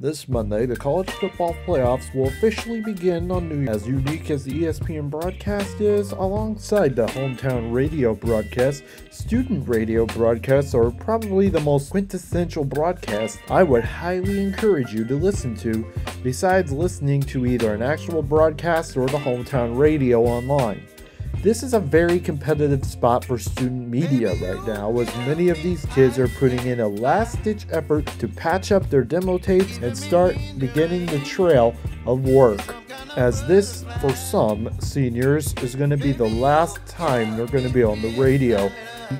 This Monday, the college football playoffs will officially begin on New Year's. As unique as the ESPN broadcast is, alongside the hometown radio broadcast, student radio broadcasts are probably the most quintessential broadcast I would highly encourage you to listen to, besides listening to either an actual broadcast or the hometown radio online. This is a very competitive spot for student media right now, as many of these kids are putting in a last-ditch effort to patch up their demo tapes and start beginning the trail of work, as this, for some seniors, is going to be the last time they're going to be on the radio.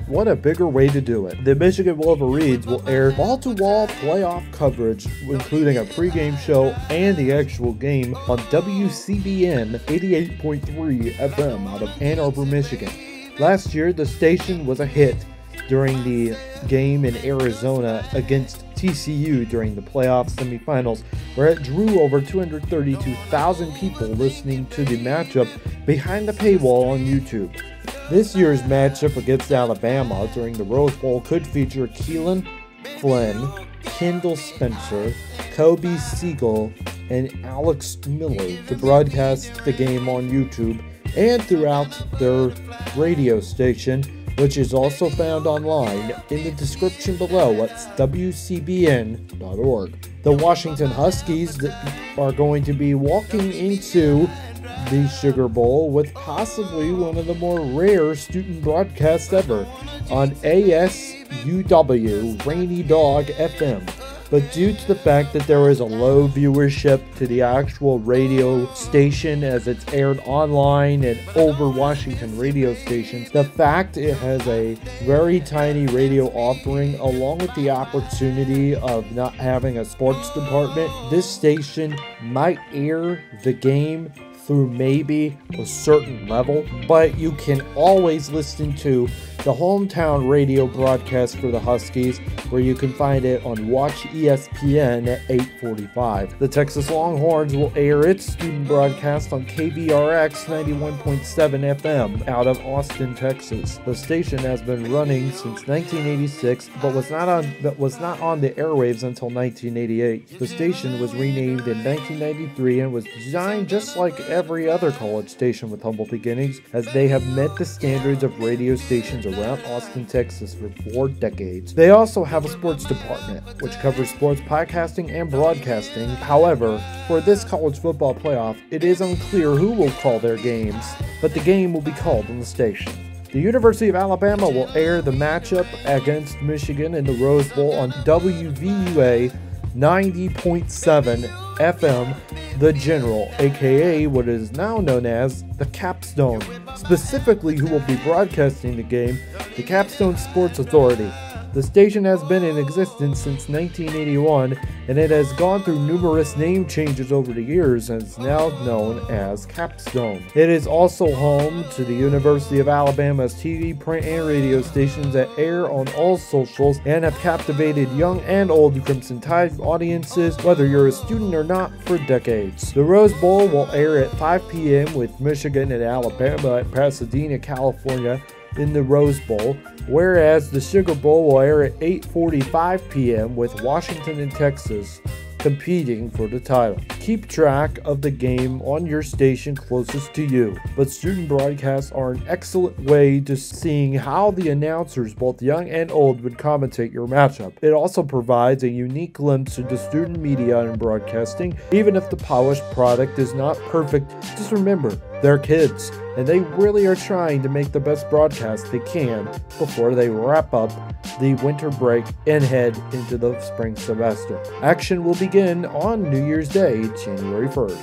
What a bigger way to do it. The Michigan Wolverines will air wall-to-wall playoff coverage, including a pregame show and the actual game on WCBN 88.3 FM out of Ann Arbor, Michigan. Last year, the station was a hit during the game in Arizona against TCU during the playoff semifinals, where it drew over 232,000 people listening to the matchup behind the paywall on YouTube. This year's matchup against Alabama during the Rose Bowl could feature Keelan Flynn, Kendall Spencer, Kobe Siegel, and Alex Miller to broadcast the game on YouTube and throughout their radio station, which is also found online in the description below at WCBN.org. The Washington Huskies are going to be walking into the Sugar Bowl with possibly one of the more rare student broadcasts ever on ASUW Rainy Dog FM. But due to the fact that there is a low viewership to the actual radio station as it's aired online and over Washington radio stations, the fact it has a very tiny radio offering along with the opportunity of not having a sports department, this station might air the game through maybe a certain level, but you can always listen to the hometown radio broadcast for the Huskies, where you can find it on Watch ESPN at 8:45. The Texas Longhorns will air its student broadcast on KVRX 91.7 FM out of Austin, Texas. The station has been running since 1986, but was not on the airwaves until 1988. The station was renamed in 1993 and was designed just like every other college station with humble beginnings, as they have met the standards of radio stations around Austin, Texas for 4 decades. They also have a sports department, which covers sports podcasting and broadcasting. However, for this college football playoff, it is unclear who will call their games, but the game will be called on the station. The University of Alabama will air the matchup against Michigan in the Rose Bowl on WVUA 90.7 FM, The General, aka what is now known as the Capstone. Specifically, who will be broadcasting the game, the Capstone Sports Authority. The station has been in existence since 1981, and it has gone through numerous name changes over the years and is now known as Capstone. It is also home to the University of Alabama's TV, print, and radio stations that air on all socials and have captivated young and old Crimson Tide audiences, whether you're a student or not, for decades. The Rose Bowl will air at 5 p.m. with Michigan and Alabama at Pasadena, California, in the Rose Bowl, whereas the Sugar Bowl will air at 8:45 p.m. with Washington and Texas competing for the title. Keep track of the game on your station closest to you, but student broadcasts are an excellent way to seeing how the announcers, both young and old, would commentate your matchup. It also provides a unique glimpse into student media and broadcasting. Even if the polished product is not perfect, just remember, they're kids, and they really are trying to make the best broadcast they can before they wrap up the winter break and head into the spring semester. Action will begin on New Year's Day, January 1st.